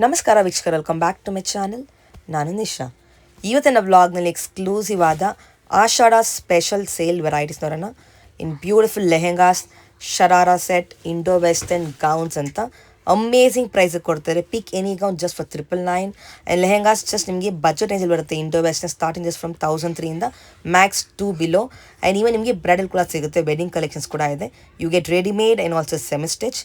ನಮಸ್ಕಾರ ವೀಕ್ಷಕರು, welcome back to my channel. ನಾನು ನಿಶಾ. ಇವತ್ತಿನ ವ್ಲಾಗ್ನಲ್ಲಿ ಎಕ್ಸ್ಕ್ಲೂಸಿವ್ ಆದ ಆಷಾಢ ಸ್ಪೆಷಲ್ ಸೇಲ್ ವೆರೈಟೀಸ್ ನೋಡೋಣ. In beautiful lehengas, sharara set, Indo western gowns ಅಂತ ಅಮೇಝಿಂಗ್ ಪ್ರೈಸಿಗೆ ಕೊಡ್ತಾರೆ. Pick any gown just for 999. And lehengas just ನಿಮಗೆ ಬಜೆಟ್ ರೇಂಜಲ್ಲಿ ಬರುತ್ತೆ. Indo western starting just from 1003 max 2 below. And even ನಿಮಗೆ ಬ್ರೈಡಲ್ ಕೂಡ ಸಿಗುತ್ತೆ. ವೆಡ್ಡಿಂಗ್ ಕಲೆಕ್ಷನ್ಸ್ ಕೂಡ ಇದೆ. You get readymade and also semi stitch.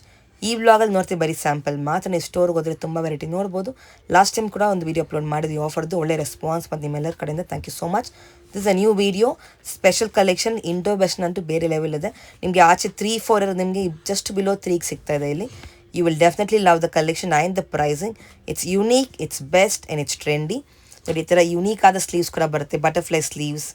ಈ ವ್ಲಾಗಲ್ಲಿ ನೋಡ್ತೀವಿ ಬರೀ ಸ್ಯಾಂಪಲ್ ಮಾತ್ರ. ನೀವು ಸ್ಟೋರ್ಗೆ ಹೋದರೆ ತುಂಬ ವೆರೈಟಿ ನೋಡ್ಬೋದು. ಲಾಸ್ಟ್ ಟೈಮ್ ಕೂಡ ಒಂದು ವೀಡಿಯೋ ಅಪ್ಲೋಡ್ ಮಾಡಿದ್ವಿ ಆಫರ್ದು. ಒಳ್ಳೆ ರೆಸ್ಪಾನ್ಸ್ ಮತ್ತು ನಿಮ್ಮೆಲ್ಲರ ಕಡೆಯಿಂದ thank you so much. This a new video, special collection. Indo western ಅಂತೂ ಬೇರೆ ಲೆವೆಲ್ ಇದೆ. ನಿಮಗೆ ಆಚೆ 3-4 ಇರೋದು ನಿಮಗೆ ಜಸ್ಟ್ ಬಿಲೋ 3ಗೆ ಸಿಗ್ತಾ ಇದೆ ಇಲ್ಲಿ. You will definitely love the collection and the pricing. It's unique, it's best and it's trendy. ನೋಡಿ, ಈ ಥರ ಯುನೀಕ್ ಆದ ಸ್ಲೀವ್ಸ್ ಕೂಡ ಬರುತ್ತೆ. ಬಟರ್ಫ್ಲೈ ಸ್ಲೀವ್ಸ್,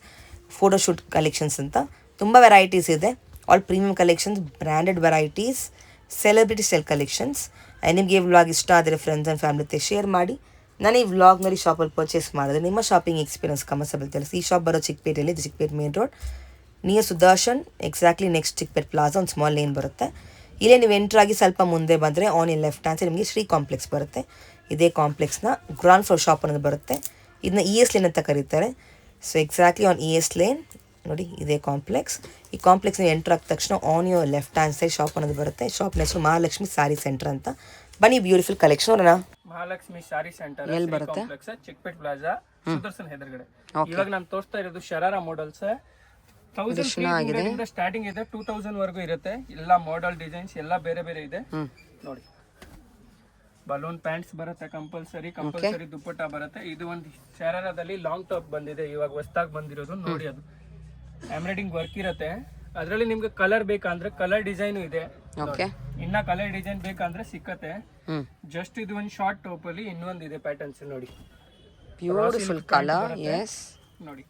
ಫೋಟೋಶೂಟ್ ಕಲೆಕ್ಷನ್ಸ್ ಅಂತ ತುಂಬ ವೆರೈಟೀಸ್ ಇದೆ. All premium collections, branded varieties, celebrity style collections. And ನಿಮಗೆ ಈ ವ್ಲಾಗ್ ಇಷ್ಟ ಆದರೆ ಫ್ರೆಂಡ್ಸ್ ಆ್ಯಂಡ್ ಫ್ಯಾಮಿಲಿ ಜೊತೆ ಶೇರ್ ಮಾಡಿ. ನಾನು ಈ ವ್ಲಾಗ್ನಲ್ಲಿ ಶಾಪಲ್ಲಿ ಪರ್ಚೇಸ್ ಮಾಡಿದ್ರೆ ನಿಮ್ಮ ಶಾಪಿಂಗ್ ಎಕ್ಸ್ಪೀರಿಯನ್ಸ್ ಕಮೆಂಟ್ಸಲ್ಲಿ ತಿಳಿಸಿ. ಈ ಶಾಪ್ ಬರೋ ಚಿಕ್ಕಪೇಟೆಯಲ್ಲಿ, Chikkapete main road near Sudarshan, exactly next Chikkapete plaza ಒಂದು ಸ್ಮಾಲ್ ಲೇನ್ ಬರುತ್ತೆ. ಇಲ್ಲೇ ನೀವು ಎಂಟ್ರಾಗಿ ಸ್ವಲ್ಪ ಮುಂದೆ ಬಂದರೆ ಆನ್ ಈ ಲೆಫ್ಟ್ ಹ್ಯಾಂಡ್ ಸೈಡ್ ನಿಮಗೆ ಶ್ರೀ ಕಾಂಪ್ಲೆಕ್ಸ್ ಬರುತ್ತೆ. ಇದೇ ಕಾಂಪ್ಲೆಕ್ಸ್ನ ಗ್ರೌಂಡ್ ಫ್ಲೋರ್ ಶಾಪ್ ಅನ್ನೋದು ಬರುತ್ತೆ. ಇದನ್ನ ES ಲೇನ್ ಅಂತ ಕರೀತಾರೆ. So exactly on ES lane ನೋಡಿ, ಇದೇ ಕಾಂಪ್ಲೆಕ್ಸ್. ಈ ಕಾಂಪ್ಲೆಕ್ಸ್ ನೀವು ಎಂಟರ್ ಆದ ತಕ್ಷಣ on your left hand side shop ಅನ್ನೋದು ಬರುತ್ತೆ. ಶಾಪ್ ಹೆಸರು ಮಹಾಲಕ್ಷ್ಮಿ ಸಾರಿ ಸೆಂಟರ್ ಅಂತ. ಬನ್ನಿ, ಬ್ಯೂಟಿಫುಲ್ ಕಲೆಕ್ಷನ್ ನೋಡೋಣ. ಮಹಾಲಕ್ಷ್ಮಿ ಸಾರಿ ಸೆಂಟರ್ ಎಲ್ಲಿ ಬರುತ್ತೆ? ಚಿಕ್ಕಪೇಟ್ ಪ್ಲಾಜಾ, ಸುದರ್ಶನ್ ಎದುರುಗಡೆ. ಇವಾಗ ನಾನು ತೋರಿಸ್ತಾ ಇರೋದು ಶರಾರಾ ಮಾಡೆಲ್ಸ್. 1300 ಸ್ಟಾರ್ಟಿಂಗ್ ಇದೆ, 2000 ವರೆಗೂ ಇರುತ್ತೆ. ಎಲ್ಲ ಮಾಡೆಲ್ ಡಿಸೈನ್ಸ್ ಎಲ್ಲ ಬೇರೆ ಬೇರೆ ಇದೆ ನೋಡಿ. ಬಲೂನ್ ಪ್ಯಾಂಟ್ಸ್ ಬರುತ್ತೆ, ಕಂಪಲ್ಸರಿ ದುಪ್ಪಟ್ಟ ಬರುತ್ತೆ. ಇದು ಒಂದು ಶರಾರಾದಲ್ಲಿ ಲಾಂಗ್ ಟಾಪ್ ಬಂದಿದೆ, ಇವಾಗ ಹೊಸದಾಗಿ ಬಂದಿರೋದು ನೋಡಿ. ಅದು ಎಂಬ್ರಾಯ್ಡಿಂಗ್ ವರ್ಕ್ ಇರುತ್ತೆ. ಅದರಲ್ಲಿ ನಿಮ್ಗೆ ಕಲರ್ ಬೇಕಂದ್ರೆ ಕಲರ್ ಡಿಸೈನ್ ಇದೆ. ಇನ್ನ ಕಲರ್ ಡಿಸೈನ್ ಬೇಕಂದ್ರೆ ಸಿಕ್ಕತ್ತೆ. ಜಸ್ಟ್ ಇದು ಒಂದು ಶಾರ್ಟ್ ಟಾಪ್ ಅಲ್ಲಿ ಇನ್ನೊಂದಿದೆ ಪ್ಯಾಟರ್ನ್ಸ್ ನೋಡಿ. ಬ್ಯೂಟಿಫುಲ್ ಕಲರ್, ಎಸ್ ನೋಡಿ.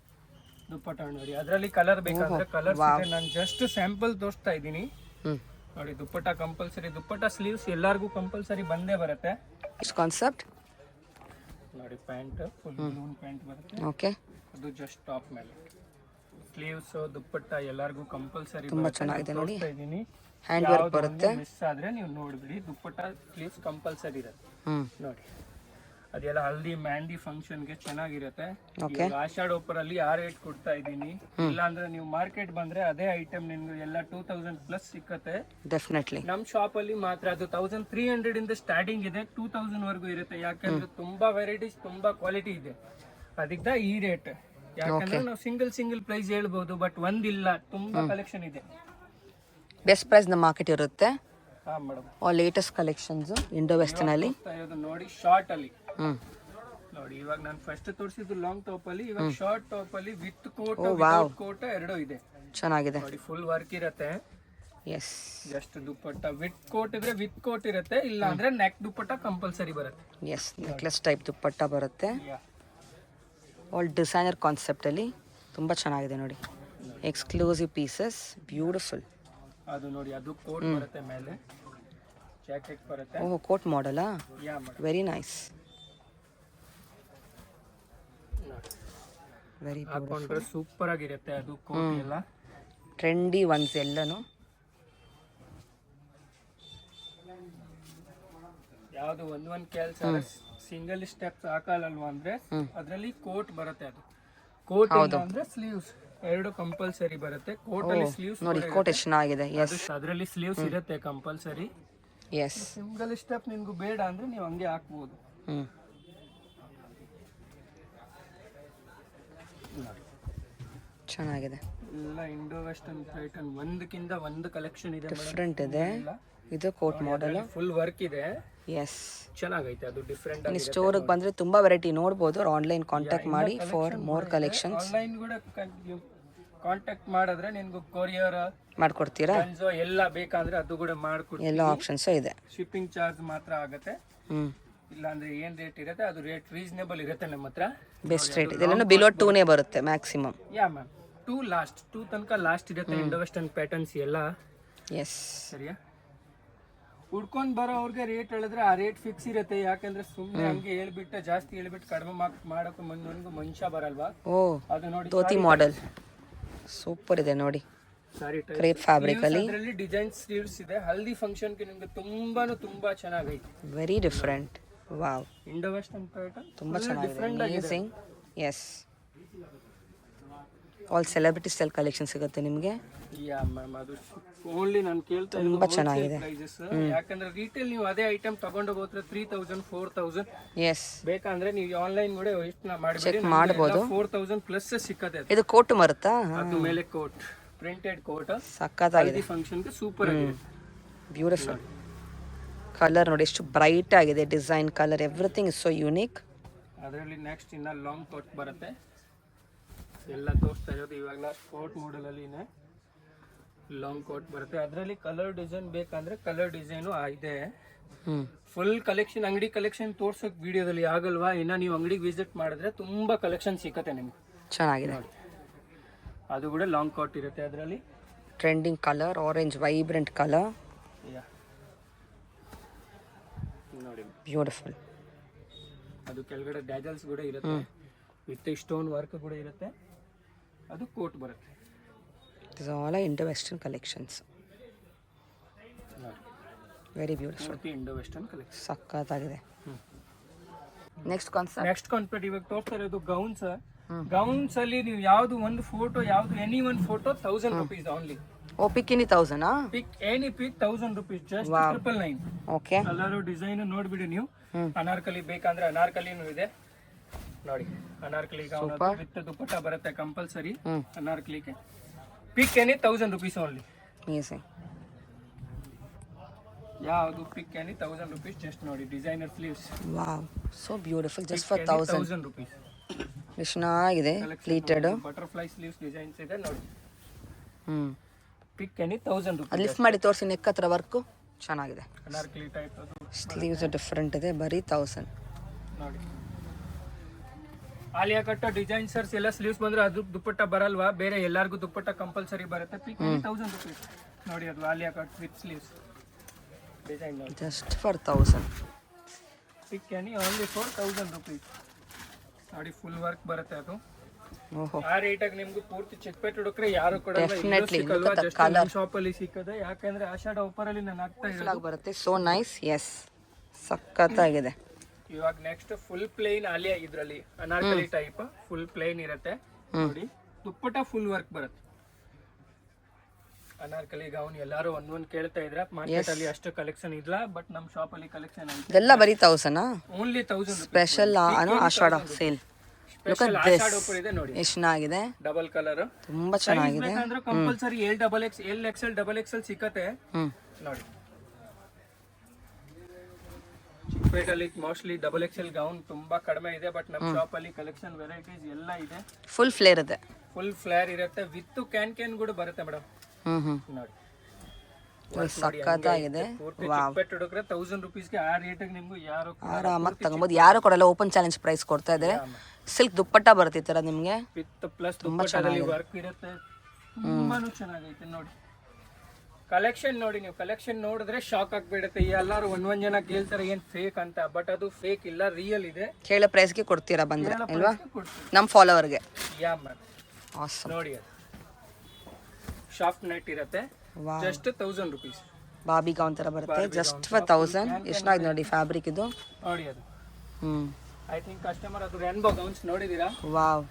ದುಪ್ಪಟ್ಟ ನೋಡಿ, ಅದರಲ್ಲಿ ಕಲರ್ ಬೇಕಂದ್ರೆ ಕಲರ್ ಇದೆ. ನಾನು ಜಸ್ಟ್ ಸ್ಯಾಂಪಲ್ ತೋರಿಸ್ತಾ ಇದ್ದೀನಿ ನೋಡಿ. ದುಪ್ಪಟ್ಟ ಕಂಪಲ್ಸರಿ, ದುಪ್ಪಟ್ಟ ಸ್ಲೀವ್ಸ್ ಎಲ್ಲರಿಗೂ ಕಂಪಲ್ಸರಿ ಬಂದೇ ಬರುತ್ತೆ. ಕಾನ್ಸೆಪ್ಟ್ ನೋಡಿ, ಪ್ಯಾಂಟ್ ಫುಲ್ ಬ್ಲೂನ್ ಪ್ಯಾಂಟ್ ಬರುತ್ತೆ. ಓಕೆ, ಅದು ಜಸ್ಟ್ ಟಾಪ್ ಮೇಲೆ ಸ್ಲೀವ್ಸ್, ದುಪ್ಪಟ್ಟ ಎಲ್ಲರಿಗೂ ಕಂಪಲ್ಸರಿ. ತುಂಬಾ ಚೆನ್ನಾಗಿದೆ ನೋಡಿ. ಹ್ಯಾಂಡ್ ವರ್ಕ್ ಬರುತ್ತೆ. ಮಿಸ್ ಆದ್ರೆ ನೀವು ನೋಡ್ಬಿಡಿ, ದುಪ್ಪಟ್ಟ ಸ್ಲೀವ್ಸ್ ಕಂಪಲ್ಸರಿ ಇರುತ್ತೆ ನೋಡಿ. ಅದೆಲ್ಲ ಹಲ್ದಿ ಮೆಹಂದಿ ಫಂಕ್ಷನ್ ಗೆ ಚೆನ್ನಾಗಿರುತ್ತೆ. ಆಷಾಢ ಆಫರ್ ಅಲ್ಲಿ ಆ ರೇಟ್ ಕೊಡ್ತಾ ಇದ್ದೀನಿ. ಇಲ್ಲ ಅಂದ್ರೆ ನೀವು ಮಾರ್ಕೆಟ್ ಬಂದ್ರೆ ಅದೇ ಐಟಮ್ ನಿಮ್ಗೆ ಎಲ್ಲ 2000 ಪ್ಲಸ್ ಸಿಕ್ಕತ್ತೆ. ಡೆಫಿನೆಟ್ಲಿ ನಮ್ ಶಾಪ್ ಅಲ್ಲಿ ಮಾತ್ರ ಅದು 1300 ಇಂದ ಸ್ಟಾರ್ಟಿಂಗ್ ಇದೆ, 2000 ವರೆಗೂ ಇರುತ್ತೆ. ಯಾಕಂದ್ರೆ ತುಂಬಾ ವೆರೈಟೀಸ್, ತುಂಬಾ ಕ್ವಾಲಿಟಿ ಇದೆ. ಅದಕ್ಕೆ ಈ ರೇಟ್. ಯಾಕಂದ್ರೆ ನಾವು ಸಿಂಗಲ್ ಪ್ರೈಸ್ ಹೇಳ್ಬೋದು, ಬಟ್ ಒಂದಿಲ್ಲ, ತುಂಬಾ ಕಲೆಕ್ಷನ್ ಇದೆ. ಬೆಸ್ಟ್ ಪ್ರೈಸ್ ನ ಮಾರ್ಕೆಟ್ ಇರುತ್ತೆ. ಹಾ madam, latest collections Indo western ಅಲ್ಲಿ ನೋಡಿ. ಶಾರ್ಟ್ ಅಲ್ಲಿ ನೋಡಿ, ಇವಾಗ ನಾನು ಫಸ್ಟ್ ತೋರಿಸಿದ್ದು ಲಾಂಗ್ ಟಾಪ್ ಅಲ್ಲಿ, ಇವಾಗ ಶಾರ್ಟ್ ಟಾಪ್ ಅಲ್ಲಿ ವಿತ್ ಕೋಟ್, ವಿತೌಟ್ ಕೋಟ್ ಎರಡೂ ಇದೆ. ಚೆನ್ನಾಗಿದೆ ನೋಡಿ, ಫುಲ್ ವರ್ಕ್ ಇರುತ್ತೆ. Yes, just dupatta with coat ಇದ್ರೆ ವಿತ್ ಕೋಟ್ ಇರುತ್ತೆ, ಇಲ್ಲ ಅಂದ್ರೆ ನೆಕ್ ದುಪ್ಪಟ್ಟ ಕಂಪಲ್ಸರಿ ಬರುತ್ತೆ. ಎಸ್, ನೆಕ್ಲೆಸ್ ಟೈಪ್ ದುಪ್ಪಟ್ಟ ಬರುತ್ತೆ. ಆಲ್ ಡಿಸೈನರ್ ಕಾನ್ಸೆಪ್ಟ್ ಅಲ್ಲಿ ತುಂಬಾ ಚೆನ್ನಾಗಿದೆ ನೋಡಿ. Exclusive pieces, beautiful. ಅದು ನೋಡಿ, ಅದು ಕೋಟ್ ಬರುತ್ತೆ, ಮೇಲೆ ಜಾಕೆಟ್ ಬರುತ್ತೆ. ಓಹ್, ಕೋಟ್ ಮಾಡೆಲಾ? ವೆರಿ ನೈಸ್, ವೆರಿ ಹಾಕೊಂಡ್ರೆ ಸೂಪರ್ ಆಗಿರುತ್ತೆ. ಅದು ಕೋಟ್ ಎಲ್ಲ ಟ್ರೆಂಡಿ ಒನ್ಸ್ ಎಲ್ಲಾನು. ಯಾವ್ದು ಒಂದ್ ಕೆಲಸ ಸಿಂಗಲ್ ಸ್ಟೆಪ್ಸ್ ಹಾಕಲ್ಲಲ್ವಾ ಅಂದ್ರೆ ಅದ್ರಲ್ಲಿ ಕೋಟ್ ಬರುತ್ತೆ. ಅದು ಕೋಟ್ ಅಂದ್ರೆ ಸ್ಲೀವ್ಸ್ ಎರಡು ಕಂಪಲ್ಸರಿ ಬರುತ್ತೆ. ಕೋಟ್ ಅಲ್ಲಿ ಸ್ಲೀವ್ಸ್ ನೋಡಿ, ಕೋಟ್ ಎಷ್ಟು ಚೆನ್ನಾಗಿದೆ. ಎಸ್, ಅದರಲ್ಲಿ ಸ್ಲೀವ್ಸ್ ಇರುತ್ತೆ ಕಂಪಲ್ಸರಿ. ಎಸ್, ಸಿಂಗಲ್ ಸ್ಟೆಪ್ ನಿಮ್ಗೂ ಬೇಡ ಅಂದ್ರೆ ನೀವು ಹಂಗೆ ಹಾಕ್ಬೋದು. ಚೆನ್ನಾಗಿದೆ. ಎಲ್ಲ ಇಂಡೋ ವೆಸ್ಟರ್ನ್ ಪ್ಯಾಟರ್ನ್, ಒಂದಕ್ಕಿಂತ ಒಂದು ಕಲೆಕ್ಷನ್ ಇದೆ, ಡಿಫ್ರೆಂಟ್ ಇದೆ. ಇದು ಕೋಟ್ ಮಾಡೆಲ್, ಫುಲ್ ವರ್ಕ್ ಇದೆ. ಎಸ್, ಚೆನ್ನಾಗೈತೆ. ಅದು ಡಿಫ್ರೆಂಟ್ ಆಗಿ ಸ್ಟೋರ್ಗೆ ಬಂದ್ರೆ ತುಂಬಾ ವೆರೈಟಿ ನೋಡಬಹುದು. ಆನ್ಲೈನ್ ಕಾಂಟ್ಯಾಕ್ಟ್ ಮಾಡಿ ಫಾರ್ ಮೋರ್ ಕಲೆಕ್ಷನ್ಸ್. ಆನ್ಲೈನ್ ಕೂಡ ಕಾಂಟ್ಯಾಕ್ಟ್ ಮಾಡಿದ್ರೆ ನಿಮ್ಗೆ ಕೊರಿಯರ್ ಮಾಡ್ಕೊಡ್ತೀರಾ? ಎಲ್ಲ ಬೇಕಂದ್ರೆ ಅದು ಕೂಡ ಮಾಡ್ಕೊಡ್ತೀವಿ. ಎಲ್ಲ ಆಪ್ಷನ್ಸ್ ಇದೆ. ಶಿಪ್ಪಿಂಗ್ ಚಾರ್ಜ್ ಮಾತ್ರ ಆಗುತ್ತೆ. ಇಲ್ಲ ಅಂದ್ರೆ ಏನ್ ರೇಟ್ ಇರುತ್ತೆ ಅದು ರೇಟ್ ರೀಸನೇಬಲ್ ಇರುತ್ತೆ ನಮ್ಮ ಹತ್ರ. ಬೆಸ್ಟ್ ರೇಟ್ ಇದೆಲ್ಲ ಬಿಲೋ 2 ಬರುತ್ತೆ ಮ್ಯಾಕ್ಸಿಮಮ್. ಯಾ ಮ್ಯಾಮ್, 2 ತನಕ ಲಾಸ್ಟ್ ಇರುತ್ತೆ ಇಂಡೋ ವೆಸ್ಟರ್ನ್ ಪ್ಯಾಟರ್ನ್ಸ್ ಎಲ್ಲ. ಎಸ್, ಸರಿಯಾ? ಹುಡ್ಕೊಂಡ್ ಬರೋ ಅವ್ರಿಗೆ ರೇಟ್ ಹೇಳಿದ್ರೆ ಆ ರೇಟ್ ಫಿಕ್ಸ್ ಇರುತ್ತೆ. ಯಾಕಂದ್ರೆ ಸುಮ್ಮನೆ ಹಂಗೆ ಹೇಳ್ಬಿಟ್ಟು ಜಾಸ್ತಿ ಹೇಳ್ಬಿಟ್ಟು ಕಡಿಮೆ ಮಾಡಕ್ಕೆ ನನಗೂ ಮನುಷ್ಯ ಬರಲ್ವಾ? ಓ, ಅದು ನೋಡಿ, ಧೋತಿ ಮಾಡೆಲ್ ಸೂಪರ್ ಇದೆ ನೋಡಿ. ಸಾರಿ ಕ್ರೇಪ್ ಫ್ಯಾಬ್ರಿಕ್ ಅಲ್ಲಿ ಡಿಸೈನ್ ಸ್ಲೀವ್ಸ್ ಇದೆ. ಹಲ್ದಿ ಫಂಕ್ಷನ್ ಗೆ ನಿಮಗೆ ತುಂಬಾ ಚೆನ್ನಾಗೈತೆ. Very different. Wow, Indo western pattern ತುಂಬ ಚೆನ್ನಾಗಿದೆ. Amazing. Yes, all celebrity style collection ಸಿಗುತ್ತೆ ನಿಮಗೆ. ಯಾ ಮ್ಯಾಮ್, ಅದು ಓನ್ಲಿ ನಾನು ಕೇಳ್ತಾ ತುಂಬ ಚೆನ್ನಾಗಿದೆ. ಪ್ರೈಸಸ್. ಯಾಕಂದ್ರೆ ರಿಟೇಲ್ ನೀವು ಅದೇ ಐಟಮ್ ತಗೊಂಡು ಹೋದ್ರೆ 3000 4000. ಎಸ್, ಬೇಕಂದ್ರೆ ನೀವು ಆನ್ಲೈನ್ ಕೂಡ ಎಷ್ಟು ಮಾಡಬೇಡಿ, ಚೆಕ್ ಮಾಡ್ಬೋದು. 4000 ಪ್ಲಸ್ ಸಿಕ್ಕತ್ತೆ. ಇದು ಕೋಟು ಬರುತ್ತಾ? ಅದು ಮೇಲೆ ಕೋಟ್, ಪ್ರಿಂಟೆಡ್ ಕೋಟ್, ಸಕ್ಕತ್ತಾಗಿದೆ. ಫಂಕ್ಷನ್ಗೆ ಸೂಪರ್ ಆಗಿದೆ. ಬ್ಯೂಟಿಫುಲ್ ಕಲರ್ ನೋಡಿ, ಎಷ್ಟು ಬ್ರೈಟ್ ಆಗಿದೆ. Design, colour, everything is so unique. ಅದರಲ್ಲಿ ನೆಕ್ಸ್ಟ್ ಇನ್ನ ಲಾಂಗ್ ಕೋಟ್ ಬರುತ್ತೆ. ಎಲ್ಲ ತೋರಿಸ್ತಾ ಇರೋದು ಇವಾಗಲ ಸ್ಪೋರ್ಟ್ ಮಾಡೆಲ್ ಅಲ್ಲಿ ಲಾಂಗ್ ಕೋಟ್ ಬರುತ್ತೆ. ಅದರಲ್ಲಿ ಕಲರ್ ಡಿಸೈನ್ ಬೇಕಂದ್ರೆ ಕಲರ್ ಡಿಸೈನು ಇದೆ. ಫುಲ್ ಕಲೆಕ್ಷನ್, ಅಂಗಡಿ ಕಲೆಕ್ಷನ್ ತೋರ್ಸೋಕ್ ವಿಡಿಯೋದಲ್ಲಿ ಆಗಲ್ವಾ. ಇನ್ನ ನೀವು ಅಂಗಡಿಗೆ ವಿಸಿಟ್ ಮಾಡಿದ್ರೆ ತುಂಬಾ ಕಲೆಕ್ಷನ್ ಸಿಕ್ಕತ್ತೆ ನಿಮ್ಗೆ. ಚೆನ್ನಾಗಿದೆ. ಅದು ಕೂಡ ಲಾಂಗ್ ಕೋಟ್ ಇರುತ್ತೆ. ಅದರಲ್ಲಿ trending colour, orange vibrant colour, ನೋಡಿ ಬ್ಯೂಟಿಫುಲ್. ಅದು ಕೆಳಗಡೆ ಡ್ಯಾಜಲ್ಸ್ ಕೂಡ ಇರುತ್ತೆ, ವಿತ್ ಸ್ಟೋನ್ ವರ್ಕ್ ಕೂಡ ಇರುತ್ತೆ. ಅದು ಕೋಟ್ ಬರುತ್ತೆ. It is all Indo western collections. Very beautiful. Indo western collection ಸಕ್ಕತ್ತಾಗಿದೆ. ನೆಕ್ಸ್ಟ್ ಕಾನ್ಸೆಪ್ಟ್, ನೆಕ್ಸ್ಟ್ ಕಾನ್ಸೆಪ್ಟ್ ಇವಾಗ ತೋರ್ತಾ ಇರೋದು ಗೌನ್ಸ್. ಗೌನ್ಸ್ ಅಲ್ಲಿ ನೀವು ಯಾವ್ದು ಒಂದು ಫೋಟೋ, ಯಾವ್ದು any one photo 1000 rupees only. Oh, ಪಿಕ್ಕಿನಿ 1000? Pick any pick 1000 rupees, just 999. Okay. Colour design ನೋಡ್ಬಿಡಿ ನೀವು. ಅನಾರ್ಕಲಿ ಬೇಕಂದ್ರೆ ಅನಾರ್ಕಲಿನೂ ಇದೆ ನೋಡಿ. ಅನಾರ್ಕಲಿ ಗೌನ್ ವಿತ್ ದುಪಟ್ಟ ಬರುತ್ತೆ ಕಂಪಲ್ಸರಿ. ಅನಾರ್ಕಲಿಗೆ pick any 1000 rupees only. Amazing. ಯಾವುದು ಪಿಕ್ ಎನಿ 1000 rupees. ಜಸ್ಟ್ ನೋಡಿ, designer sleeves. Wow, so beautiful. Just for 1000 rupees. ಚೆನ್ನಾಗಿದೆ. ಪ್ಲೀಟೆಡ್ ಬಟರ್ಫ್ಲೈ ಸ್ಲೀವ್ಸ್ ಡಿಸೈನ್ಸ್ ಇದೆ ನೋಡಿ. ಪಿಕ್ ಎನಿ 1000 rupees. ಲಿಫ್ಟ್ ಮಾಡಿ ತೋರಿಸಿ, ನೆಕ್ ಹತ್ರ ವರ್ಕು ಚೆನ್ನಾಗಿದೆ. ಅನಾರ್ಕಲಿ ಟೈಪ್ ಅದು. ಸ್ಲೀವ್ಸ್ ಡಿಫ್ರೆಂಟ್ ಇದೆ, ಬರೀ 1000 ನೋಡಿ. ಆಲಿಯಾ ಕಟ್ ಡಿಸೈನ್ಸರ್ಸ್ ಎಲ್ಲ ಸ್ಲೀವ್ಸ್ ಬಂದ್ರೆ ಅದು ದುಪ್ಪಟ್ಟ ಬರಲ್ವಾ, ಬೇರೆ ಎಲ್ಲರಿಗೂ ದುಪ್ಪಟ್ಟ ಕಂಪಲ್ಸರಿ ಬರುತ್ತೆ. ಪಿಕ್ 1000 rupees ನೋಡಿ. ಅದು Alia cut with sleeves design ನೋಡಿ. Just for 1000. Pick any only for 1000 rupees ನೋಡಿ. ಫುಲ್ ವರ್ಕ್ ಬರುತ್ತೆ ಅದು. ಓಹೋ, ಆ ರೇಟಾಗಿ ನಿಮ್ಗೆ ಪೂರ್ತಿ ಚಿಕ್ಕಪೇಟೆ ಹುಡುಕ್ರೆ ಯಾರು ಕೊಡಲ್ಲ. ಡೆಫಿನೆಟ್ಲಿ ಶಾಪ್ ಅಲ್ಲಿ ಸಿಕ್ಕದೆ. ಯಾಕಂದ್ರೆ ಆಷಾಢ ಆಫರ್ ಅಲ್ಲಿ ನಾನು ಆಗ್ತಾ ಇರೋದು ಬರುತ್ತೆ. So nice. ಎಸ್, ಸಕ್ಕತ್ತಾಗಿದೆ. ಇವಾಗ ನೆಕ್ಸ್ಟ್ ಫುಲ್ ಪ್ಲೇನ್ ಆಲಿಯಾ, ಇದ್ರಲ್ಲಿ ಅನಾರ್ಕಲಿ ಟೈಪ್ ಫುಲ್ ಪ್ಲೇನ್ ಇರುತ್ತೆ ನೋಡಿ. ದುಪ್ಪಟ್ಟ ಫುಲ್ ವರ್ಕ್ ಬರುತ್ತೆ. ಅನಾರ್ಕಲಿ ಗೌನ್ ಎಲ್ಲಾರು ಒಂದೊಂದು ಕೇಳ್ತಾ ಇದ್ರ. ಮಾರ್ಕೆಟ್ ಅಲ್ಲಿ ಅಷ್ಟು ಕಲೆಕ್ಷನ್ ಇಲ್ಲ, ಬಟ್ ನಮ್ ಶಾಪ್ ಅಲ್ಲಿ ಕಲೆಕ್ಷನ್ ಐತೆ. ಇದೆಲ್ಲ ಬರೀ 1000 only 1000 special Ashadha sale. Look at this, offer ಇದೆ ನೋಡಿ. ಎಷ್ಟು ಚೆನ್ನಾಗಿದೆ. ಡಬಲ್ ಕಲರ್, ತುಂಬಾ ಚೆನ್ನಾಗಿದೆ. ಅಂದ್ರೆ compulsory L XL double XL ಸಿಕ್ಕತ್ತೆ ನೋಡಿ. ಚಿಕ್ಕಪೇಟಲ್ಲಿ ಮೋಸ್ಟ್ಲಿ ಡಬಲ್ XL ಗೌನ್ ತುಂಬಾ ಕಡಿಮೆ ಇದೆ, ಬಟ್ ನಮ್ಮ ಶಾಪ್ ಅಲ್ಲಿ ಕಲೆಕ್ಷನ್ ವೆರೈಟೀಸ್ ಎಲ್ಲ ಇದೆ. ಫುಲ್ ಫ್ಲೇರ್ ಇದೆ, ಫುಲ್ ಫ್ಲೇರ್ ಇರುತ್ತೆ. ವಿತ್ ಕ್ಯಾನ್ ಕೂಡ ಬರುತ್ತೆ ಮೇಡಮ್ ನೋಡಿ. ಸಕ್ಕತ್ತಾಗಿದೆ. ವಾವ್, ಹುಡುಗ್ರೆ 1000 rupees ಗೆ ಆ ರೇಟಿಗೆ ನಿಮ್ಗೆ ಯಾರು ಆರಾಮಾಗಿ ತಗೋಬಹುದು. ಯಾರು ಕೊಡಲ್ಲ. ಓಪನ್ ಚಾಲೆಂಜ್ ಪ್ರೈಸ್ ಕೊಡ್ತಾ ಇದ್ದಾರೆ. ಸಿಲ್ಕ್ ದುಪ್ಪಟ್ಟ ಬರುತ್ತೆ ಈ ತರ ನಿಮ್ಗೆ. ವಿತ್ ಪ್ಲಸ್ ದುಪ್ಪಟ್ಟದಲ್ಲಿ ವರ್ಕ್ ಇರುತ್ತೆ. ತುಂಬಾನು ಚೆನ್ನಾಗೈತೆ ನೋಡಿ. ಕಲೆಕ್ಷನ್ ನೋಡಿ, ನೀವು ಕಲೆಕ್ಷನ್ ನೋಡಿದ್ರೆ ಶಾಕ್ ಆಗ್ಬಿಡುತ್ತೆ. ಎಲ್ಲಾರು ಒಂದ್ ಜನ ಕೇಳ್ತಾರೆ ಏನ್ ಫೇಕ್ ಅಂತ, ಬಟ್ ಅದು ಫೇಕ್ ಇಲ್ಲ, ರಿಯಲ್ ಇದೆ. ಕೇಳೋ ಪ್ರೈಸ್ಗೆ ಕೊಡ್ತೀರಾ ಬಂದ್ರೆ ಅಲ್ವಾ ನಮ್ಮ ಫಾಲೋವರ್ಗೆ? Yeah ma'am. ಆಸಮ್ ನೋಡಿ, ಅದು ಶಾಫ್ಟ್ ನೆಟ್ ಇರುತ್ತೆ. Just 1000 rupees. ಬಾಬಿ ಗೌನ್ ತರ ಬರುತ್ತೆ. Just for 1000. ಎಷ್ಟಾಗಿದೆ ನೋಡಿ ಫ್ಯಾಬ್ರಿಕ್ ಇದು ನೋಡಿ. ಅದು ಐ ಥಿಂಕ್ ಕಸ್ಟಮರ್ ಅದು ರೇನ್ಬೋ ಗೌನ್ಸ್ ನೋಡಿದೀರಾ? ವಾವ್,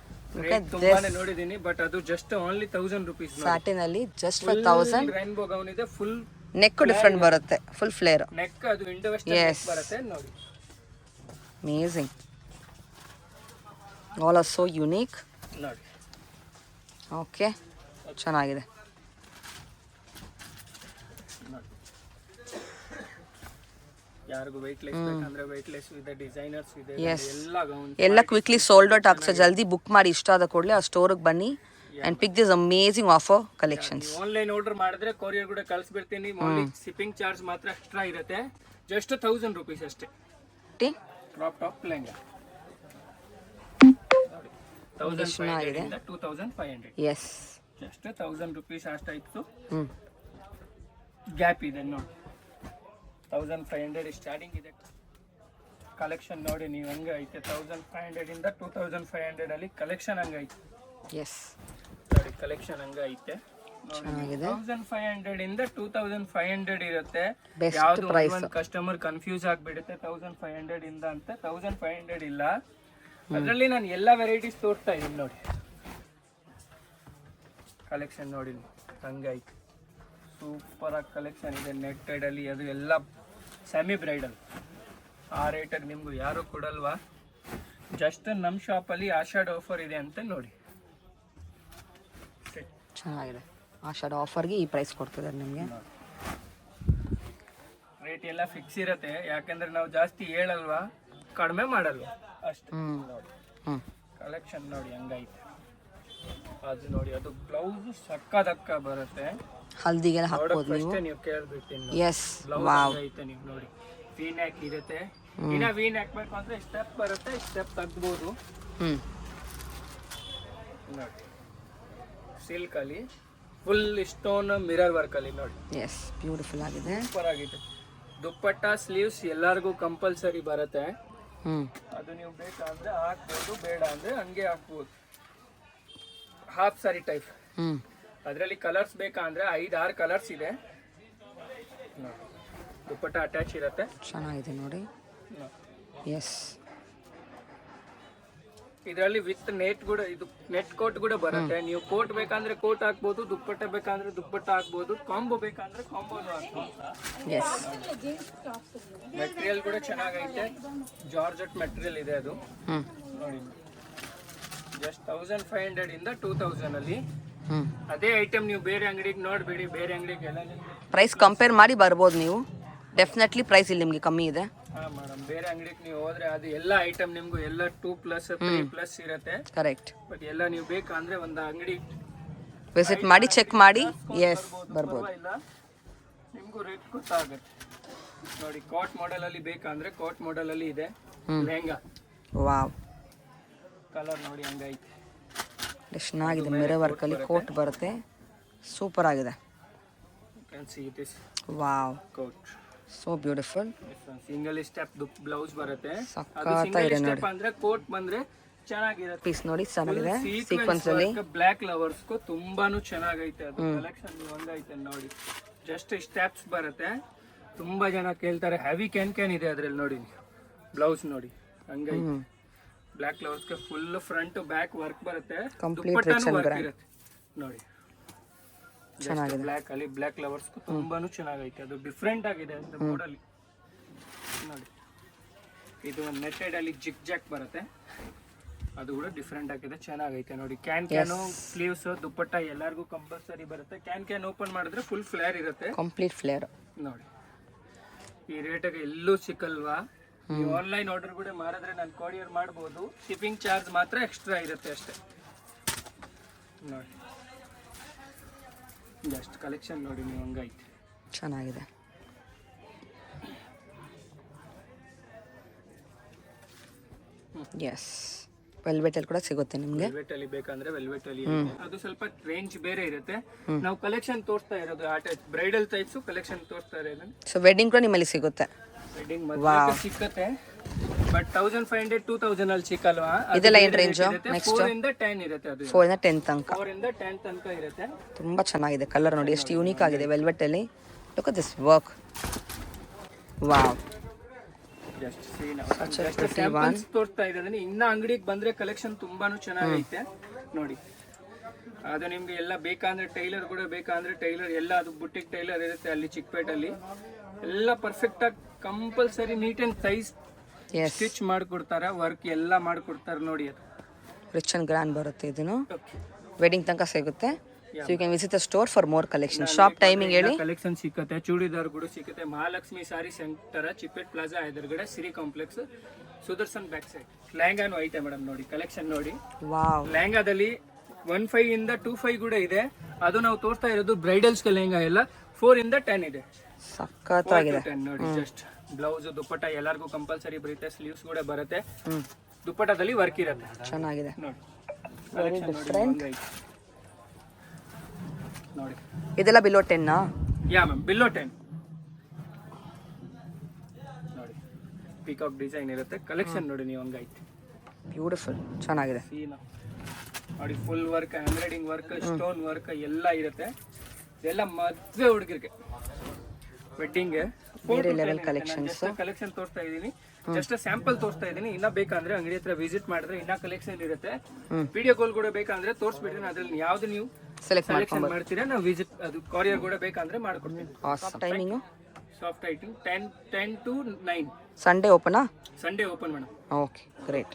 ತುಂಬಾನೇ ನೋಡಿದೀನಿ, ಬಟ್ ಅದು ಜಸ್ಟ್ ಓನ್ಲಿ 1000 rupees. ಸ್ಯಾಟಿನ್ ಅಲ್ಲಿ ಜಸ್ಟ್ ಫಾರ್ 1000. ರೇನ್ಬೋ ಗೌನ್ ಇದೆ. ಫುಲ್ ನೆಕ್ ಡಿಫರೆಂಟ್ ಬರುತ್ತೆ, ಫುಲ್ ಫ್ಲೇರ್ ನೆಕ್. ಅದು ಇಂಡೋ ವೆಸ್ಟರ್ನ್ ನೆಕ್ ಬರುತ್ತೆ ನೋಡಿ. Amazing. All are so unique ನೋಡಿ. ಓಕೆ, ಚೆನ್ನಾಗಿದೆ. ಯಾರಿಗೂ ವೆಯ್ಟ್ ಲೆಸ್ ಬೇಕಂದ್ರೆ ವೆಯ್ಟ್ ಲೆಸ್ ಇದೆ, ಡಿಸೈನರ್ಸ್ ಇದೆ, ಎಲ್ಲ ಗೌನ್ ಎಲ್ಲ ಕ್ವಿಕ್ಲಿ ಸೋಲ್ಡ್ ಔಟ್ ಆಗ್ತದೆ. ಜಲ್ದಿ ಬುಕ್ ಮಾಡಿ, ಇಷ್ಟ ಆದ ಕೂಡಲೇ ಆ ಸ್ಟೋರಿಗೆ ಬನ್ನಿ and pick this amazing offer collections. Online order ಮಾಡಿದ್ರೆ ಕೊರಿಯರ್ ಕೂಡ ಕಳಿಸ್ಬಿಡ್ತೀನಿ. ಓನ್ಲಿ ಶಿಪ್ಪಿಂಗ್ ಚಾರ್ಜ್ ಮಾತ್ರ ಎಕ್ಸ್ಟ್ರಾ ಇರುತ್ತೆ. ಜಸ್ಟ್ 1000 rupees ಅಷ್ಟೇ. ಕ್ರಾಪ್ ಟಾಪ್ ಲೆಹಂಗಾ 1500 ಇಂದ 2500. ಎಸ್, ಜಸ್ಟ್ 1000 rupees ಅಷ್ಟೇ ಇತ್ತು. ಗ್ಯಾಪ್ ಇದೆ ನೋಡಿ. 1500 ಸ್ಟಾರ್ಟಿಂಗ್ ಇದೆ. ಕಲೆಕ್ಷನ್ ನೋಡಿ ನೀವು ಹೆಂಗೆ ಐತೆ. 1500 ಇಂದ 2500 ಅಲ್ಲಿ ಕಲೆಕ್ಷನ್ ಹಂಗೈತೆ. ಎಸ್ ನೋಡಿ, ಕಲೆಕ್ಷನ್ ಹಂಗೆ ಐತೆ. ಚೆನ್ನಾಗಿದೆ. 1500 ಇಂದ 2500 ಇರುತ್ತೆ. ಬೆಸ್ಟ್ ಯಾವ್ದು ಪ್ರೈಸ್. ಒಂದು ಕಸ್ಟಮರ್ ಕನ್ಫ್ಯೂಸ್ ಆಗ್ಬಿಡುತ್ತೆ 1500 ಇಂದ ಅಂತ. 1500 ಇಲ್ಲ, ಅದರಲ್ಲಿ ನಾನು ಎಲ್ಲ ವೆರೈಟೀಸ್ ತೋರಿಸ್ತಾ ಇದೀನಿ ನೋಡಿ. ಕಲೆಕ್ಷನ್ ನೋಡಿ ಹಂಗೈತೆ, ಸೂಪರ್ ಆಗಿ ಕಲೆಕ್ಷನ್ ಇದೆ. ನೆಟ್ಟೆಡ್ ಅಲ್ಲಿ ಅದು ಎಲ್ಲ ಸೆಮಿ ಬ್ರೈಡಲ್. ಆ ರೇಟಾಗಿ ನಿಮ್ಗೂ ಯಾರು ಕೊಡಲ್ವಾ? ಜಸ್ಟ್ ನಮ್ಮ ಶಾಪಲ್ಲಿ ಆಷಾಢ ಆಫರ್ ಇದೆ ಅಂತ ನೋಡಿ. ಚೆನ್ನಾಗಿದೆ. ಆಷಾಢ ಆಫರ್ಗೆ ಈ ಪ್ರೈಸ್ ಕೊಡ್ತಿದ್ದಾರೆ ನಿಮಗೆ. ರೇಟ್ ಎಲ್ಲ ಫಿಕ್ಸ್ ಇರುತ್ತೆ, ಯಾಕಂದ್ರೆ ನಾವು ಜಾಸ್ತಿ ಹೇಳಲ್ವಾ, ಕಡಿಮೆ ಮಾಡಲ್ವಾ ಅಷ್ಟೇ. ನೋಡಿ ಕಲೆಕ್ಷನ್ ನೋಡಿ ಹಂಗೈತೆ. ಅದು ನೋಡಿ, ಅದು ಬ್ಲೌಸ್ ಸಕ್ಕದಕ್ಕ ಬರುತ್ತೆ. ಹಲ್ದಿಗೆಲ್ಲ ಹಾಕ್ಬೋದು ನೀವು. ಫಸ್ಟ್ ನೀವು ಕೇಳ್ಬಿಟ್ಟಿನಿ. ಎಸ್, ಬ್ಲೌಸ್ ಐತೆ ನೀವು ನೋಡಿ. ವಿ ನೆಕ್ ಇರುತ್ತೆ. ಇನ್ನ ವಿ ನೆಕ್ ಬೇಕು ಅಂದ್ರೆ ಸ್ಟೆಪ್ ಬರುತ್ತೆ, ಸ್ಟೆಪ್ ತೆಗ್ಬೋದು ನೋಡಿ. ಸಿಲ್ಕ್ ಅಲ್ಲಿ ಫುಲ್ ಸ್ಟೋನ್ ಮಿರರ್ ವರ್ಕ್ ಅಲ್ಲಿ ನೋಡಿ. ಎಸ್, ಬ್ಯೂಟಿಫುಲ್ ಆಗಿದೆ. ಸೂಪರ್ ಆಗಿದೆ. ದುಪ್ಪಟ್ಟ ಸ್ಲೀವ್ಸ್ ಎಲ್ಲರಿಗೂ ಕಂಪಲ್ಸರಿ ಬರುತ್ತೆ. ಅದು ನೀವು ಬೇಕಾದ್ರೆ ಹಾಕ್ಬೋದು, ಬೇಡ ಅಂದ್ರೆ ಹಂಗೆ ಹಾಕ್ಬೋದು. ಹಾಫ್ ಸಾರಿ ಟೈಪ್. ಅದರಲ್ಲಿ ಕಲರ್ಸ್ ಬೇಕಂದ್ರೆ 5-6 ಕಲರ್ಸ್ ಇದೆ. ದುಪ್ಪಟ್ಟ ಅಟ್ಯಾಚ್ ಇರುತ್ತೆ. ಚೆನ್ನಾಗಿದೆ ನೋಡಿ. ಎಸ್, ಇದರಲ್ಲಿ ವಿತ್ ನೆಟ್ ಕೂಡ, ಇದು ನೆಟ್ ಕೋಟ್ ಕೂಡ ಬರುತ್ತೆ. ನೀವು ಕೋಟ್ ಬೇಕಂದ್ರೆ ಕೋಟ್ ಹಾಕ್ಬೋದು, ದುಪ್ಪಟ್ಟ ಬೇಕಂದ್ರೆ ದುಪ್ಪಟ್ಟ ಹಾಕ್ಬೋದು, ಕಾಂಬೋ ಬೇಕಂದ್ರೆ ಕಾಂಬೋನು ಹಾಕ್ಬೋದು. ಎಸ್, ಮೆಟೀರಿಯಲ್ ಕೂಡ ಚೆನ್ನಾಗೈತೆ. ಜಾರ್ಜೆಟ್ ಮೆಟೀರಿಯಲ್ ಇದೆ ಅದು ನೋಡಿ. ಜಸ್ಟ್ 1500 ಇಂದ 2000 ಅಲ್ಲಿ. ಅದೇ ಐಟಮ್ ನೀವು ಬೇರೆ ಅಂಗಡಿಗೆ ನೋಡ್ಬೇಡಿ, ಬೇರೆ ಅಂಗಡಿಗೆ ಎಲ್ಲ ಪ್ರೈಸ್ ಕಂಪೇರ್ ಮಾಡಿ ಬರ್ಬೋದು ನೀವು. ಡೆಫಿನೆಟ್ಲಿ ಪ್ರೈಸ್ ಇಲ್ಲಿ ನಿಮಗೆ ಕಮ್ಮಿ ಇದೆ. ಹಾ ಮೇಡಮ್, ಬೇರೆ ಅಂಗಡಿಗೆ ನೀವು ಹೋದ್ರೆ ಅದು ಎಲ್ಲ ಐಟಮ್ ನಿಮ್ಗೂ ಎಲ್ಲ 2+, 3+ ಇರುತ್ತೆ. ಕರೆಕ್ಟ್. ಬಟ್ ಎಲ್ಲ ನೀವು ಬೇಕಂದ್ರೆ ಒಂದು ಅಂಗಡಿ ವಿಸಿಟ್ ಮಾಡಿ ಚೆಕ್ ಮಾಡಿ ಎಸ್ ಬರ್ಬೋದು. ಇಲ್ಲ ನಿಮ್ಗೂ ರೇಟ್ ಗೊತ್ತಾಗುತ್ತೆ ನೋಡಿ. ಕಾಟ್ ಮಾಡೆಲ್ ಅಲ್ಲಿ ಬೇಕಂದ್ರೆ ಕಾಟ್ ಮಾಡೆಲ್ ಅಲ್ಲಿ ಇದೆ. ಲೆಹಂಗಾ ವಾವ್, ಕಲರ್ ನೋಡಿ ಹಂಗೈತೆ. ಎಷ್ಟು ಚೆನ್ನಾಗಿದೆ. ಮಿರರ್ ವರ್ಕ್ ಅಲ್ಲಿ ಕೋಟ್ ಬರುತ್ತೆ, ಸೂಪರ್ ಆಗಿದೆ. Wow, coat so beautiful. Single step blouse blouse ಬರುತ್ತೆ. ಸಕ್ಕತ್ತಾಗಿದೆ ನೋಡಿ. ಸ್ಟೆಪ್ ಅಂದ್ರೆ ಕೋಟ್ ಬಂದ್ರೆ ಚೆನ್ನಾಗಿರುತ್ತೆ. ಪೀಸ್ ನೋಡಿ ಚೆನ್ನಾಗಿದೆ. ಸೀಕ್ವೆನ್ಸ್ ಅಲ್ಲಿ ಬ್ಲಾಕ್ ಲವರ್ಸ್ ತುಂಬಾನು ಚೆನ್ನಾಗೈತೆ. ಅದು ಕಲೆಕ್ಷನ್ ಹಂಗೈತೆ ನೋಡಿ. ಜಸ್ಟ್ ಸ್ಟೆಪ್ಸ್ ಬರುತ್ತೆ. ತುಂಬಾ ಜನ ಕೇಳ್ತಾರೆ, ಹೆವಿ ಕ್ಯಾನ್ ಇದೆ ಅದ್ರಲ್ಲಿ ನೋಡಿ. ಬ್ಲೌಸ್ ನೋಡಿ ಹಂಗೈತೆ. Black lovers full front back work ಬರುತ್ತೆ. ಕಂಪ್ಲೀಟ್ ರಿಚ್ ಅಂಡ್ ಗ್ರ್ಯಾಂಡ್ ನೋಡಿ. ಚೆನ್ನಾಗಿದೆ. ಬ್ಲಾಕ್ ಅಲ್ಲಿ ಬ್ಲಾಕ್ ಲವರ್ಸ್ ತುಂಬಾನು ಚೆನ್ನಾಗೈತೆ. ಅದು ಡಿಫ್ರೆಂಟ್ ಆಗಿದೆ ಅಂತ ಮೋಡಲ್ ನೋಡಿ. ಇದು ಒಂದು ನೆಟ್ಟೆಡ್ ಅಲ್ಲಿ ಜಿಗ್ ಜಾಕ್ ಬರುತ್ತೆ, ಅದು ಕೂಡ ಡಿಫ್ರೆಂಟ್ ಆಗಿದೆ, ಚೆನ್ನಾಗೈತೆ ನೋಡಿ. ಕ್ಯಾನು ಸ್ಲೀವ್ಸ್ ದುಪ್ಪಟ್ಟ ಎಲ್ಲರಿಗೂ ಕಂಪಲ್ಸರಿ ಬರುತ್ತೆ. ಕ್ಯಾನ್ ಓಪನ್ ಮಾಡಿದ್ರೆ ಫುಲ್ ಫ್ಲೇರ್ ಇರುತ್ತೆ, ಕಂಪ್ಲೀಟ್ ಫ್ಲೇರ್ ನೋಡಿ. ಈ ರೇಟಿಗೆ ಎಲ್ಲೂ ಸಿಕ್ಕಲ್ವಾ? ನೀವು ಆನ್ಲೈನ್ ಆರ್ಡರ್ ಕೂಡ ಮಾಡಿದ್ರೆ ನಾನು ಕೊರಿಯರ್ ಮಾಡ್ಬೋದು. ಶಿಪ್ಪಿಂಗ್ ಚಾರ್ಜ್ ಮಾತ್ರ ಎಕ್ಸ್ಟ್ರಾ ಇರುತ್ತೆ ಅಷ್ಟೇ ನೋಡಿ. ಜಸ್ಟ್ ಕಲೆಕ್ಷನ್ ನೋಡಿ ನೀವು ಹಂಗೈತೆ, ಚೆನ್ನಾಗಿದೆ. ಎಸ್, ವೆಲ್ವೆಟ್ ಅಲ್ಲಿ ಕೂಡ ಸಿಗುತ್ತೆ ನಿಮಗೆ. ವೆಲ್ವೆಟ್ ಅಲ್ಲಿ ಬೇಕಂದ್ರೆ ವೆಲ್ವೆಟ್ ಅಲ್ಲಿ ಅದು ಸ್ವಲ್ಪ ರೇಂಜ್ ಬೇರೆ ಇರುತ್ತೆ. ನಾವು ಕಲೆಕ್ಷನ್ ತೋರಿಸ್ತಾ ಇರೋದು ಆ ಟೈಪ್ ಬ್ರೈಡಲ್ ಟೈಪ್ಸ್ ಕಲೆಕ್ಷನ್ ತೋರಿಸ್ತಾ ಇರೋದು. ಸೊ ವೆಡ್ಡಿಂಗ್ ಕೂಡ ನಿಮ್ಮಲ್ಲಿ ಸಿಗುತ್ತೆ. ವೆಡ್ಡಿಂಗ್ ಮದುವೆ ಸಿಕ್ಕತ್ತೆ, ಬಟ್ 1500 2000 ಅಲ್ಲಿ ಸಿಕ್ಕಲ್ವಾ? ಇದೆಲ್ಲ ಏನ್ ರೇಂಜ್? ನೆಕ್ಸ್ಟ್ 4 ಇಂದ 10 ಇರುತ್ತೆ. ಅದು 4 ಇಂದ 10 ತನಕ. 4 ಇಂದ 10 ತನಕ ಇರುತ್ತೆ. ತುಂಬಾ ಚೆನ್ನಾಗಿದೆ. ಕಲರ್ ನೋಡಿ ಎಷ್ಟು ಯೂನಿಕ್ ಆಗಿದೆ ವೆಲ್ವೆಟ್ ಅಲ್ಲಿ. Look at this work. Wow, just samples ತೋರಿಸ್ತಾ ಇದ್ದೀನಿ. ಇನ್ನ ಅಂಗಡಿಗೆ ಬಂದ್ರೆ ಕಲೆಕ್ಷನ್ ತುಂಬಾನು ಚೆನ್ನಾಗೈತೆ ನೋಡಿ. ಅದು ನಿಮ್ಗೆ ಎಲ್ಲ ಬೇಕಂದ್ರೆ ಟೈಲರ್ ಕೂಡ ಬೇಕಂದ್ರೆ ಟೈಲರ್ ಎಲ್ಲ, ಅದು ಬುಟಿಕ್ ಟೈಲರ್ ಇರುತ್ತೆ ಅಲ್ಲಿ ಚಿಕ್ಕಪೇಟಲ್ಲಿ. ಎಲ್ಲ ಪರ್ಫೆಕ್ಟ್ ಆಗಿ compulsory neat and size stitch ಮಾಡ್ಕೊಡ್ತಾರೆ, ವರ್ಕ್ ಎಲ್ಲ ಮಾಡ್ಕೊಡ್ತಾರೆ ನೋಡಿ. ಅದು ರಿಚ್ ಅಂಡ್ ಗ್ರ್ಯಾಂಡ್ ಬರುತ್ತೆ. ಇದನ್ನು ವೆಡ್ಡಿಂಗ್ ತನಕ ಸಿಗುತ್ತೆ. So you can visit the store for more collection. Shop timing ಹೇಳಿ. ಕಲೆಕ್ಷನ್ ಸಿಕ್ಕತ್ತೆ, ಚೂಡಿದಾರ್ ಕೂಡ ಸಿಕ್ಕತ್ತೆ. ಮಹಾಲಕ್ಷ್ಮಿ ಸಾರಿ ಸೆಂಟರ್, ಚಿಪ್ಪೇಟ್ ಪ್ಲಾಜಾ ಎದುರುಗಡೆ, Siri complex, Sudarshan back side. ಲೆಹಂಗಾನು ಐತೆ ಮೇಡಮ್ ನೋಡಿ, ಕಲೆಕ್ಷನ್ ನೋಡಿ. ವಾವ್, ಲೆಹಂಗಾದಲ್ಲಿ 15 ಇಂದ 25 ಕೂಡ ಇದೆ. ಅದು ನಾವು ತೋರಿಸ್ತಾ ಇರೋದು ಬ್ರೈಡಲ್ಸ್ ಲೆಹಂಗಾ ಎಲ್ಲ 4 ಇಂದ 10 ಇದೆ. ಸಕ್ಕತ್ತಾಗಿದೆ ನೋಡಿ. ಜಸ್ಟ್ ಬ್ಲೌಸ್ ದುಪ್ಪಟ್ಟ ಎಲ್ಲರಿಗೂ ಕಂಪಲ್ಸರಿ ಬರುತ್ತೆ. ಸ್ಲೀವ್ಸ್ ಕೂಡ ಬರುತ್ತೆ. ದುಪ್ಪಟ್ಟದಲ್ಲಿ ವರ್ಕ್ ಇರುತ್ತೆ, ಚೆನ್ನಾಗಿದೆ ನೋಡಿ. ನೋಡಿ ಇದೆಲ್ಲ ಬಿಲೋ 10 ನಾ? ಯಾ ಮ್ಯಾಮ್, ಬಿಲೋ 10 ನೋಡಿ. ಪೀಕಾಕ್ ಡಿಸೈನ್ ಇರುತ್ತೆ. ಕಲೆಕ್ಷನ್ ನೋಡಿ ನೀವು ಹಂಗೈತೆ, ಬ್ಯೂಟಿಫುಲ್, ಚೆನ್ನಾಗಿದೆ ನೋಡಿ. Full work, embroidering work, stone work ಎಲ್ಲ ಇರುತ್ತೆ. ಇದೆಲ್ಲ ಮದುವೆ ಹುಡುಗರಿಗೆ ವೆಡ್ಡಿಂಗ್ ಕಲೆಕ್ಷನ್ ತೋರಿಸ್ತಾ ಇದೀನಿ. ಜಸ್ಟ್ ಸ್ಯಾಂಪಲ್ ತೋರಿಸ್ತಾ ಇದೀನಿ. ಇನ್ನ ಬೇಕಂದ್ರೆ ಅಂಗಡಿ ಹತ್ರ ವಿಸಿಟ್ ಮಾಡಿದ್ರೆ ಇನ್ನ ಕಲೆಕ್ಷನ್ ಇರುತ್ತೆ. ವಿಡಿಯೋ ಕಾಲ್ ಕೂಡ ಬೇಕಂದ್ರೆ ತೋರಿಸ್ಬಿಡ್ತೀನಿ. ಅದ್ರಲ್ಲಿ ಯಾವ್ದು ನೀವು ಸೆಲೆಕ್ಷನ್ ಮಾಡ್ತೀರಾ ನಾವು ವಿಸಿಟ್ ಅದು ಕೊರಿಯರ್ ಕೂಡ ಬೇಕಂದ್ರೆ ಮಾಡ್ಕೊಡ್ತೀನಿ. ಟೈಮಿಂಗು ಸಾಫ್ಟ್ ಐಟಿಂಗ್ 10 to 9. ಸಂಡೇ ಓಪನಾ? Sunday open madam. Okay great.